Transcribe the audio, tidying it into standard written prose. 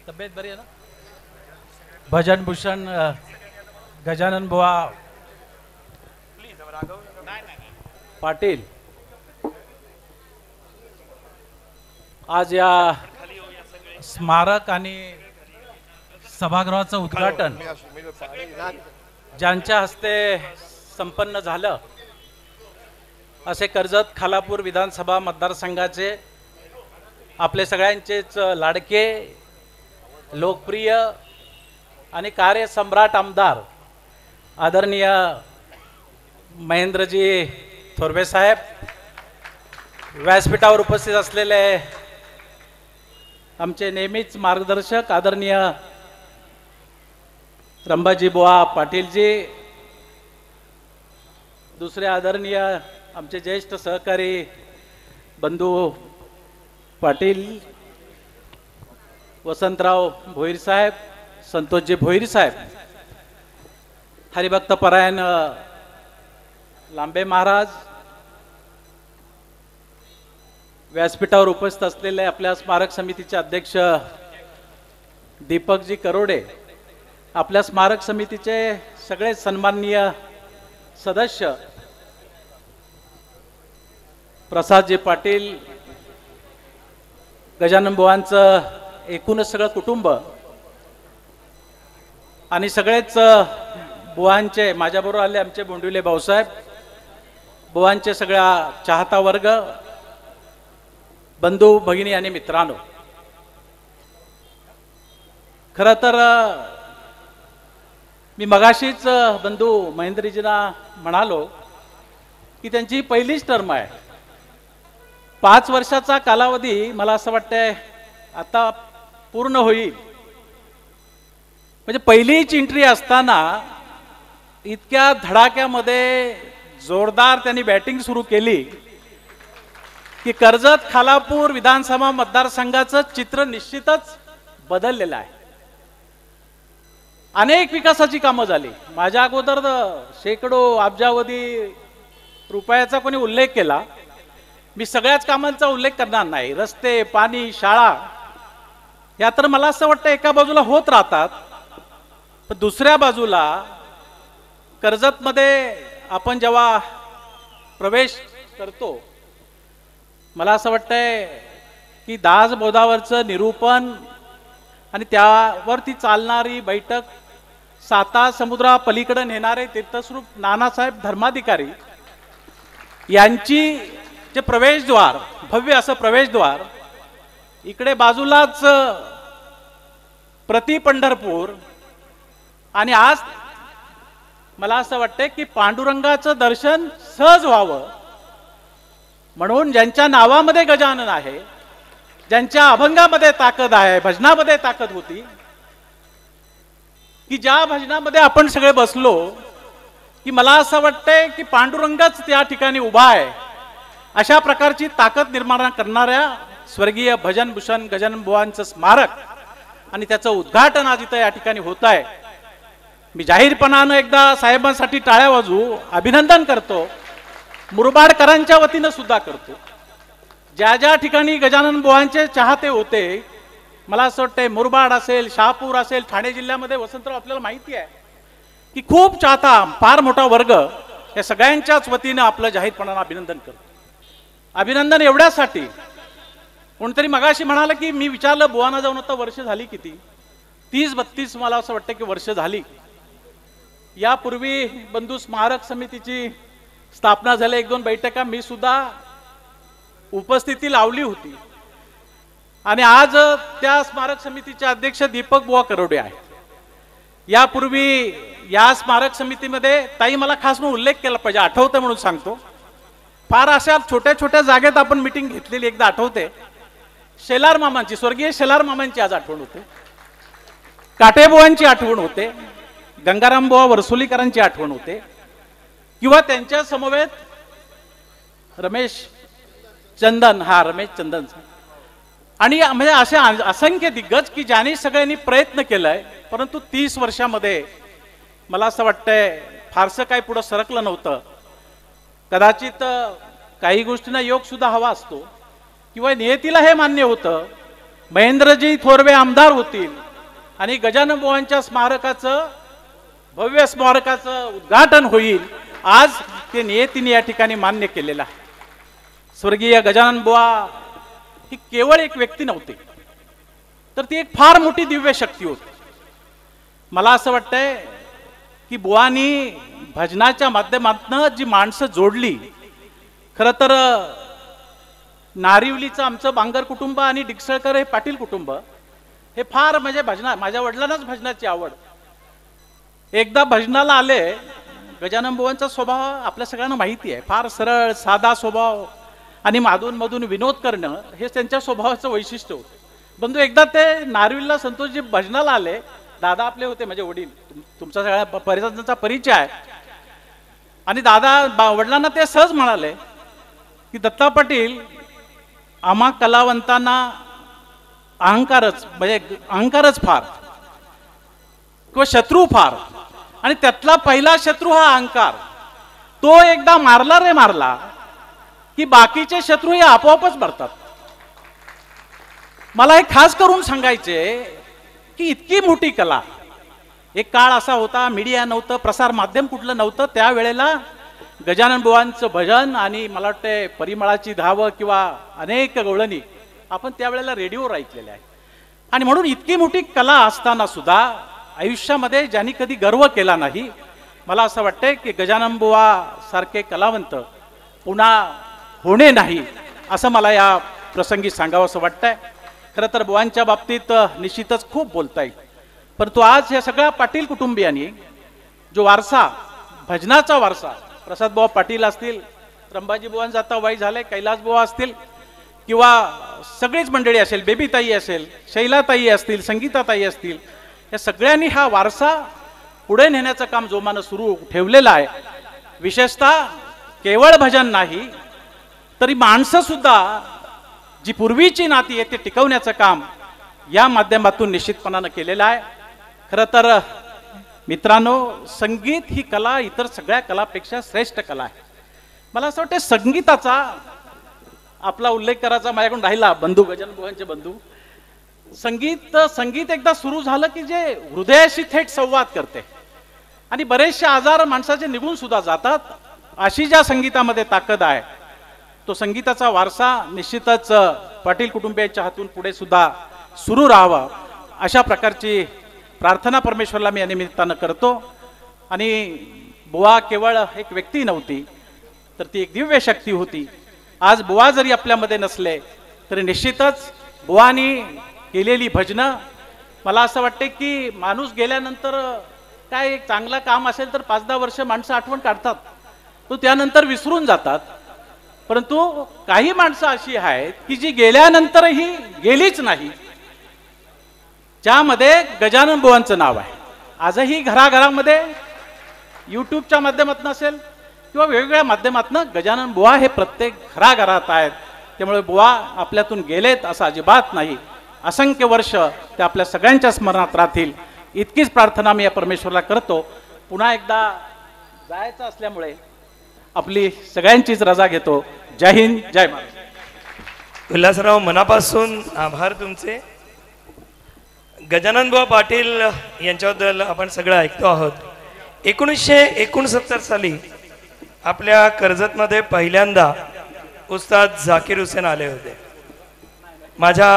तब्येत बरी आहे ना? भजन भूषण गजानन बुवा पाटील आज या स्मारक आणि सभागृहाचं उद्घाटन ज्यांच्या हस्ते संपन्न झालं असे कर्जत खालापूर विधानसभा मतदारसंघाचे आपले सगळ्यांचेच लाडके लोकप्रिय आणि कार्यसम्राट आमदार आदरणीय महेंद्रजी थोरवे साहेब, व्यासपीठावर उपस्थित असलेले आमचे नेहमीच मार्गदर्शक आदरणीय रंभाजी बुवा पाटीलजी, दुसरे आदरणीय आमचे ज्येष्ठ सहकारी बंधू पाटील वसंतराव भोईर साहेब, संतोषजी भोईर साहेब, हरिभक्त परायण लांबे महाराज, व्यासपीठावर उपस्थित असलेले आपल्या स्मारक समितीचे अध्यक्ष दीपकजी करोडे, आपल्या स्मारक समितीचे सगळे सन्माननीय सदस्य प्रसादजी पाटील, गजानन बुवांचं एकूणच सगळं कुटुंब आणि सगळेच बुवांचे, माझ्याबरोबर आले आमचे बोंडिवले भाऊसाहेब, बुवांचे सगळा चाहता वर्ग, बंधू भगिनी आणि मित्रांनो, खरं तर मी मगाशीच बंधू महेंद्रजींना म्हणालो की त्यांची पहिलीच टर्म आहे. 5 वर्षाचा कालावधी मला असं वाटतंय आता पूर्ण होईल. म्हणजे पहिलीच एंट्री असताना इतक्या धडाक्यामध्ये जोरदार त्यांनी बॅटिंग सुरू केली की कर्जत खालापूर विधानसभा मतदारसंघाचं चित्र निश्चितच बदललेलं आहे. अनेक विकासाची कामं झाली. माझ्या अगोदर शेकडो अब्जावधी रुपयाचा कोणी उल्लेख केला, मी सगळ्याच कामांचा उल्लेख करणार नाही. रस्ते, पाणी, शाळा या तर मला असं वाटतं एका बाजूला होत राहतात, पण दुसऱ्या बाजूला कर्जतमध्ये आपण जेव्हा प्रवेश करतो, मला असं वाटतंय की दासबोधावरचं निरूपण आणि त्यावरती चालणारी बैठक, साता समुद्रा पलीकडे नेणारे तीर्थस्वरूप नानासाहेब धर्माधिकारी यांची जे प्रवेशद्वार, भव्य असं प्रवेशद्वार, इकडे बाजूलाच प्रति पंढरपूर, आणि आज मला असं वाटतंय की पांडुरंगाचं दर्शन सहज व्हावं म्हणून ज्यांच्या नावामध्ये गजानन आहे, ज्यांच्या अभंगामध्ये ताकद आहे, भजनामध्ये ताकद होती, की ज्या भजनामध्ये आपण सगळे बसलो की मला असं वाटतंय की पांडुरंगच त्या ठिकाणी उभा आहे, अशा प्रकारची ताकद निर्माण करणाऱ्या स्वर्गीय भजन भूषण गजानन बुवांचं स्मारक आणि त्याचं उद्घाटन आज इथं या ठिकाणी होत आहे. मी जाहीरपणानं एकदा साहेबांसाठी टाळ्या वाजवू अभिनंदन करतो, मुरबाडकरांच्या वतीनं सुद्धा करतो. ज्या ज्या ठिकाणी गजानन बुवांचे चाहते होते, मला असं वाटतंय मुरबाड असेल, शहापूर असेल, ठाणे जिल्ह्यामध्ये वसंतराव आपल्याला माहिती आहे की खूप चाहता, फार मोठा वर्ग, या सगळ्यांच्याच वतीनं आपलं जाहीरपणानं अभिनंदन करतो. अभिनंदन एवढ्यासाठी, कोणतरी मगाशी म्हणाला की मी विचारलं बुवांना जाऊन आता वर्ष झाली किती, 30-32 मला असं वाटतं की वर्ष झाली. यापूर्वी बंधू स्मारक समितीची स्थापना झाली, 1-2 बैठका मी सुद्धा उपस्थिती लावली होती, आणि आज त्या स्मारक समितीचे अध्यक्ष दीपक बुवा करोडे आहेत. यापूर्वी या स्मारक समितीमध्ये ताई मला खास म्हणून उल्लेख केला पाहिजे, आठवतं म्हणून सांगतो, फार अशा छोट्या छोट्या जागेत आपण मीटिंग घेतलेली एकदा आठवते. शेलार मामांची, स्वर्गीय शेलार मामांची आज आठवण होते, काटेबुवांची आठवण होते, गंगाराम बुवा वरसोलीकरांची आठवण होते, किंवा त्यांच्या समवेत रमेश चंदन, रमेश चंदन, आणि म्हणजे असे असंख्य दिग्गज की ज्यांनी सगळ्यांनी प्रयत्न केलाय, परंतु 30 वर्षामध्ये मला असं वाटतंय फारसं काही पुढे सरकलं नव्हतं. कदाचित काही गोष्टींना योग सुद्धा हवा असतो, किंवा नियतीला हे मान्य होतं महेंद्रजी थोरवे आमदार होतील आणि गजानन बुवांच्या स्मारकाचं भव्य स्मारकाचं उद्घाटन होईल, आज ते नियतीने या ठिकाणी मान्य केलेलं आहे. स्वर्गीय गजानन बुवा ही केवळ एक व्यक्ती नव्हती, तर ती एक फार मोठी दिव्य शक्ती होती. मला असं वाटतंय की बुवानी भजनाच्या माध्यमातून जी माणसं जोडली, खरं तर नारिवलीचं आमचं बांगर कुटुंब आणि डिकसळकर हे पाटील कुटुंब हे फार म्हणजे माझ्या वडिलांनाच भजनाची आवड. एकदा भजनाला आले, गजानन बुवांचा स्वभाव आपल्या सगळ्यांना माहिती आहे, फार सरळ साधा स्वभाव आणि मधून विनोद करणं हे त्यांच्या स्वभावाचं वैशिष्ट्य होतं. बंधू एकदा ते नारिवलीला संतोषजी भजनाला आले, दादा आपले होते माझे वडील, तुमचा सगळ्या परिसराचा परिचय आहे. आणि दादा वडिलांना ते सहज म्हणाले की दत्ता पाटील, आम्हा कलावंतांना अहंकारच म्हणजे अहंकारच फार किंवा शत्रू फार, आणि त्यातला पहिला शत्रू हा अहंकार. तो एकदा मारला की बाकीचे शत्रू हे आपोआपच मरतात. मला हे खास करून सांगायचे की इतकी मोठी कला, एक काळ असा होता मीडिया नव्हतं, प्रसार माध्यम कुठलं नव्हतं, त्यावेळेला गजानन बुवांचं भजन आणि मला वाटते परिमळाची धाव किंवा अनेक गवळणी आपण त्यावेळेला रेडिओवर ऐकलेल्या आहे. आणि म्हणून इतकी मोठी कला असताना सुद्धा आयुष्यामध्ये ज्यांनी कधी गर्व केला नाही, मला असं वाटतंय की गजानन बुवा सारखे कलावंत पुन्हा होणे नाही, असं मला या प्रसंगी सांगावं असं वाटतंय. खरं तर बुवांच्या बाबतीत निश्चितच खूप बोलता येईल, परंतु आज या सगळ्या पाटील कुटुंबियांनी जो वारसा, भजनाचा वारसा, प्रसाद बुवा पाटील असतील, त्र्यंबाजी बुवांचा आता वय झाले, कैलास बुवा असतील किंवा सगळीच मंडळी असेल, बेबीताई असेल, शैलाताई असतील, संगीताताई असतील, या सगळ्यांनी हा वारसा पुढे नेण्याचं काम जोमानं सुरू ठेवलेलं आहे. विशेषतः केवळ भजन नाही, तरी माणसं सुद्धा जी पूर्वीची नाती आहे ते टिकवण्याचं काम या माध्यमातून निश्चितपणानं केलेलं आहे. खरं तर मित्रांनो, संगीत ही कला इतर सगळ्या कलापेक्षा श्रेष्ठ कला आहे. मला असं वाटतं संगीताचा आपला उल्लेख करायचा माझ्याकडून राहिला, बंधू गजानन बुवांचे बंधू, संगीत एकदा सुरू झालं की जे हृदयाशी थेट संवाद करते आणि बरेचसे आजार माणसाचे निघून सुद्धा जातात, अशी ज्या संगीतामध्ये ताकद आहे, तो संगीताचा वारसा निश्चितच पाटील कुटुंबियांच्या हातून पुढे सुद्धा सुरू राहावा, अशा प्रकारची प्रार्थना परमेश्वरला मी या निमित्तानं करतो. आणि बुवा केवळ एक व्यक्ती नव्हती, तर ती एक दिव्य शक्ती होती. आज बुवा जरी आपल्यामध्ये नसले तरी निश्चितच बुवानी केलेली भजनं, मला असं वाटते की माणूस गेल्यानंतर काय एक चांगलं काम असेल तर 5-10 वर्ष माणसं आठवण काढतात, तो त्यानंतर विसरून जातात. परंतु काही माणसं अशी आहेत की जी गेल्यानंतरही गेलीच नाही, ज्यामध्ये गजानन बुवांचं नाव आहे. आजही घराघरामध्ये यूट्यूबच्या माध्यमातून असेल किंवा वेगवेगळ्या माध्यमातून गजानन बुवा हे प्रत्येक घराघरात आहेत. त्यामुळे बुवा आपल्यातून गेलेत असं अजिबात नाही. असंख्य वर्ष ते आपल्या सगळ्यांच्या स्मरणात राहतील, इतकीच प्रार्थना मी या परमेश्वराला करतो. पुन्हा एकदा जायचं असल्यामुळे आपली सगळ्यांचीच रजा घेतो. जय हिंद, जय महाराष्ट्र. उल्हासराव, मनापासून आभार तुमचे. गजानन बुवा पाटील यांच्याबद्दल आपण सगळं ऐकतो आहोत. 1969 साली आपल्या कर्जतमध्ये पहिल्यांदा उस्ताद झाकीर हुसेन आले होते. माझ्या